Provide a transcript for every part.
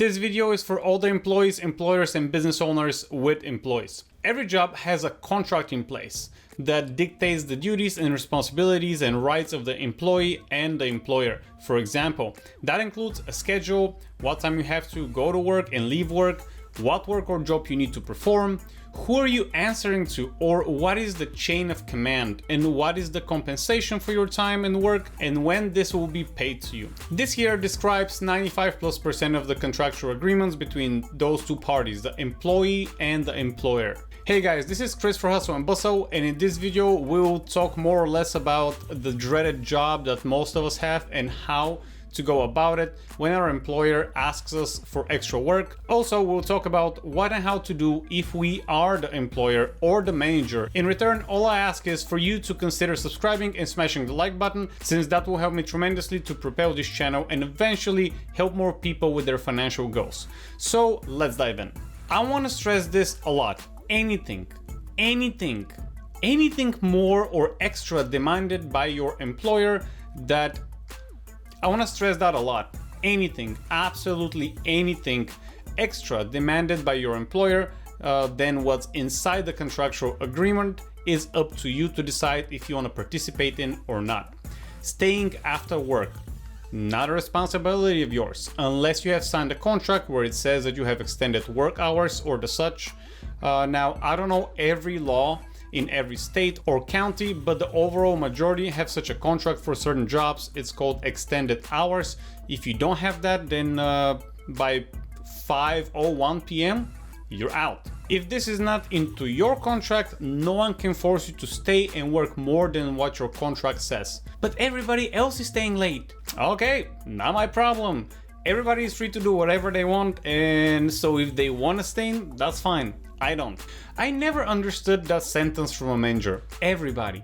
This video is for all the employees, employers, and business owners with employees. Every job has a contract in place that dictates the duties and responsibilities and rights of the employee and the employer. For example, that includes a schedule, what time you have to go to work and leave work, what work or job you need to perform, who are you answering to, or what is the chain of command, and what is the compensation for your time and work, and when this will be paid to you. This here describes 95+% of the contractual agreements between those two parties, the employee and the employer. Hey guys, this is Chris for Hustle and Bustle, and in this video we'll talk more or less about the dreaded job that most of us have and how to go about it when our employer asks us for extra work. Also, we'll talk about what and how to do if we are the employer or the manager. In return, all I ask is for you to consider subscribing and smashing the like button, since that will help me tremendously to propel this channel and eventually help more people with their financial goals. So let's dive in. I want to stress this a lot. Anything more or extra demanded by your employer, that I want to stress that a lot. Anything, absolutely anything extra demanded by your employer than what's inside the contractual agreement is up to you to decide if you want to participate in or not. Staying after work, not a responsibility of yours, unless you have signed a contract where it says that you have extended work hours or the such. Now, I don't know every law in every state or county, but the overall majority have such a contract for certain jobs. It's called extended hours. If you don't have that, then by 5:01 p.m. you're out. If this is not into your contract, no one can force you to stay and work more than what your contract says. But everybody else is staying late. Okay, not my problem. Everybody is free to do whatever they want, and so if they want to stay in, that's fine. I don't. I never understood that sentence from a manager. Everybody,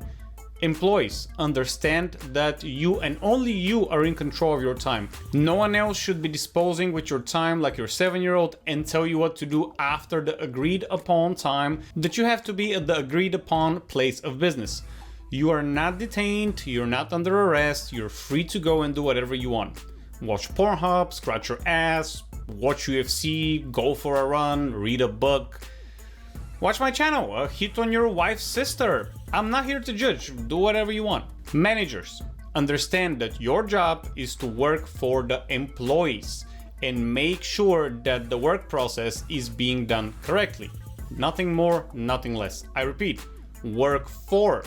employees, understand that you and only you are in control of your time. No one else should be disposing with your time like your 7-year-old and tell you what to do after the agreed upon time that you have to be at the agreed upon place of business. You are not detained, you're not under arrest, you're free to go and do whatever you want. Watch Pornhub, scratch your ass, watch UFC, go for a run, read a book. Watch my channel, hit on your wife's sister. I'm not here to judge, do whatever you want. Managers, understand that your job is to work for the employees and make sure that the work process is being done correctly. Nothing more, nothing less. I repeat, work for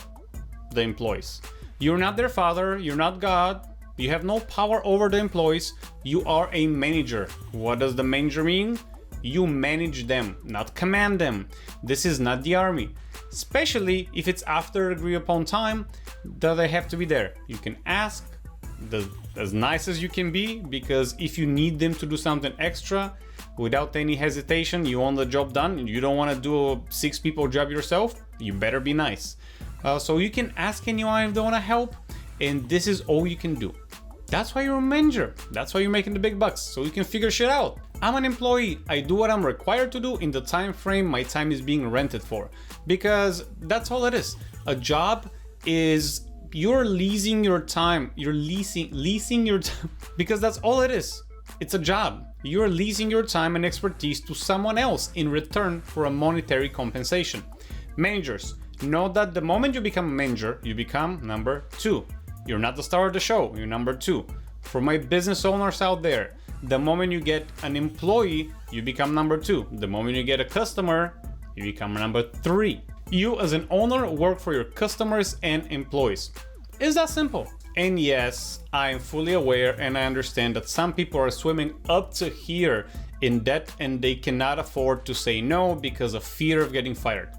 the employees. You're not their father, you're not God. You have no power over the employees. You are a manager. What does the manager mean? You manage them, not command them. This is not the army. Especially if it's after agreed upon time that they have to be there. You can ask as nice as you can be, because if you need them to do something extra without any hesitation, you want the job done and you don't want to do a 6 people job yourself, you better be nice. So you can ask anyone if they want to help, and this is all you can do. That's why you're a manager. That's why you're making the big bucks, so you can figure shit out. I'm an employee. I do what I'm required to do in the time frame my time is being rented for, because that's all it is. A job is you're leasing your time. You're leasing your time because that's all it is. It's a job. You're leasing your time and expertise to someone else in return for a monetary compensation. Managers, know that the moment you become a manager, you become number 2. You're not the star of the show, you're number 2. For my business owners out there, the moment you get an employee, you become number 2. The moment you get a customer, you become number 3. You as an owner work for your customers and employees. It's that simple. And yes, I am fully aware and I understand that some people are swimming up to here in debt and they cannot afford to say no because of fear of getting fired.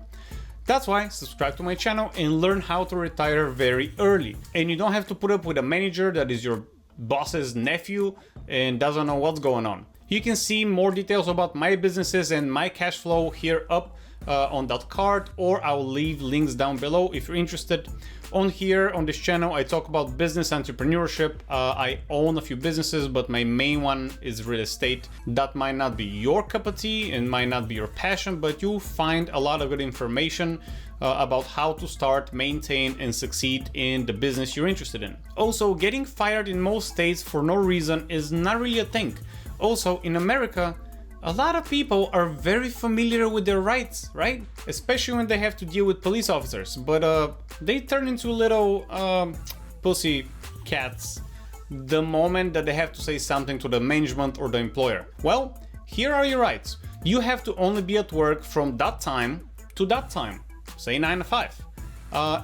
That's why subscribe to my channel and learn how to retire very early. And you don't have to put up with a manager that is your boss's nephew and doesn't know what's going on. You can see more details about my businesses and my cash flow here up on that card, or I'll leave links down below if you're interested. On here, on this channel, I talk about business entrepreneurship. I own a few businesses, but my main one is real estate. That might not be your cup of tea and might not be your passion, but you'll find a lot of good information about how to start, maintain, and succeed in the business you're interested in. Also, getting fired in most states for no reason is not really a thing. Also, in America, a lot of people are very familiar with their rights, right? Especially when they have to deal with police officers, but they turn into little pussy cats the moment that they have to say something to the management or the employer. Well, here are your rights. You have to only be at work from that time to that time, say 9 to 5,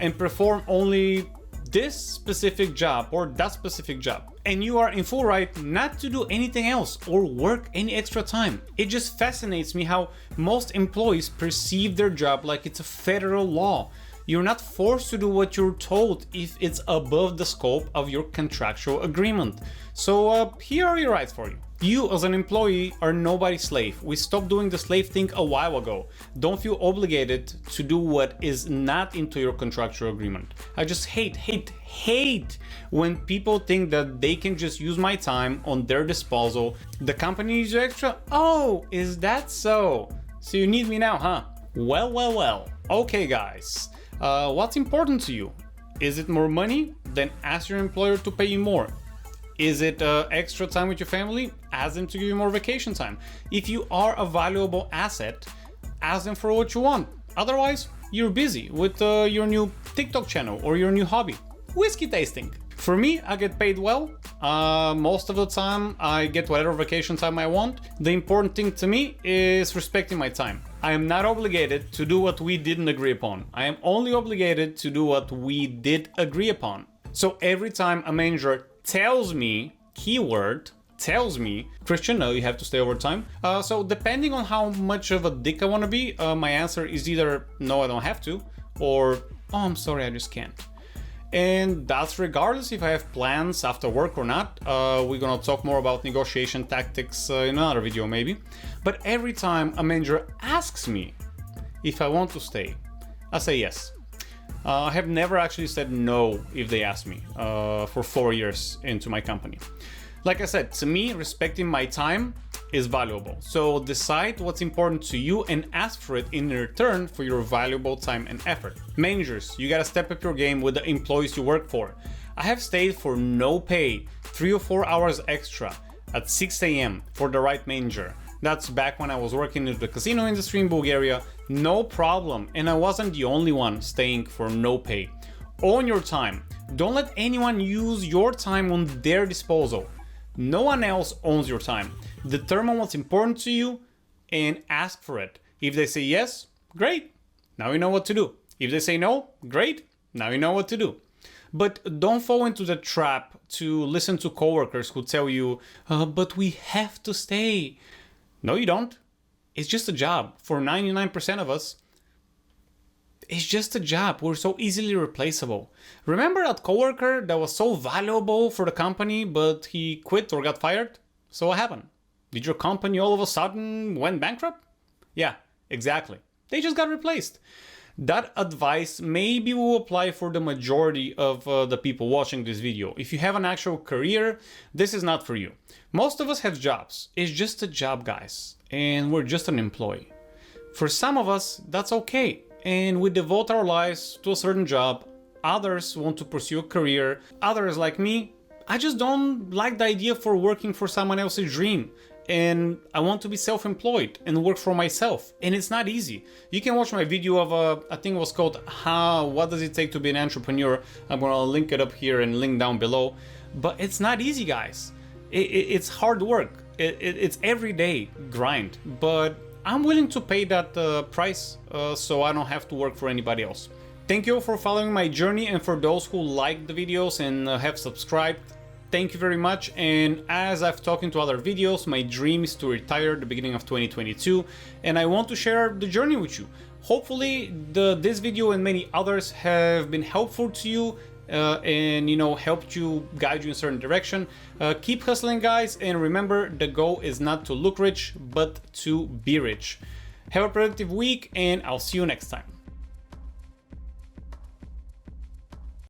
and perform only this specific job or that specific job. And you are in full right not to do anything else or work any extra time. It just fascinates me how most employees perceive their job like it's a federal law. You're not forced to do what you're told if it's above the scope of your contractual agreement. So here are your rights for you. You as an employee are nobody's slave. We stopped doing the slave thing a while ago. Don't feel obligated to do what is not into your contractual agreement. I just hate when people think that they can just use my time on their disposal. The company needs you extra? Oh, is that so? So you need me now, huh? Well. Okay, guys. What's important to you? Is it more money? Then ask your employer to pay you more. Is it extra time with your family? Ask them to give you more vacation time. If you are a valuable asset, ask them for what you want. Otherwise, you're busy with your new TikTok channel or your new hobby, whiskey tasting. For me, I get paid well. Most of the time, I get whatever vacation time I want. The important thing to me is respecting my time. I am not obligated to do what we didn't agree upon. I am only obligated to do what we did agree upon. So every time a manager tells me, keyword, tells me, Christian, no, you have to stay overtime. So depending on how much of a dick I want to be, my answer is either no, I don't have to, or oh, I'm sorry, I just can't. And that's regardless if I have plans after work or not. We're gonna talk more about negotiation tactics in another video maybe. But every time a manager asks me if I want to stay, I say yes. I have never actually said no if they ask me for 4 years into my company. Like I said, to me, respecting my time is valuable. So decide what's important to you and ask for it in return for your valuable time and effort. Managers, you gotta step up your game with the employees you work for. I have stayed for no pay 3 or 4 hours extra at 6 a.m. for the right manager. That's back when I was working in the casino industry in Bulgaria. No problem. And I wasn't the only one staying for no pay. Own your time. Don't let anyone use your time on their disposal. No one else owns your time. Determine what's important to you and ask for it. If they say yes, great. Now you know what to do. If they say no, great. Now you know what to do. But don't fall into the trap to listen to coworkers who tell you, but we have to stay. No, you don't. It's just a job. For 99% of us, it's just a job. We're so easily replaceable. Remember that coworker that was so valuable for the company, but he quit or got fired? So what happened? Did your company all of a sudden went bankrupt? Yeah, exactly. They just got replaced. That advice maybe will apply for the majority of the people watching this video. If you have an actual career, this is not for you. Most of us have jobs. It's just a job, guys. And we're just an employee. For some of us, that's okay. And we devote our lives to a certain job. Others want to pursue a career. Others, like me, I just don't like the idea for working for someone else's dream. And I want to be self-employed and work for myself. And it's not easy. You can watch my video of, I think it was called What Does It Take to Be an Entrepreneur? I'm gonna link it up here and link down below. But it's not easy, guys. It's hard work. It's everyday grind. But I'm willing to pay that price so I don't have to work for anybody else. Thank you for following my journey, and for those who like the videos and have subscribed, thank you very much. And as I've talked into other videos, my dream is to retire at the beginning of 2022, and I want to share the journey with you. Hopefully this video and many others have been helpful to you and helped you, guide you in a certain direction. Keep hustling, guys, and remember, the goal is not to look rich but to be rich. Have a productive week, and I'll see you next time.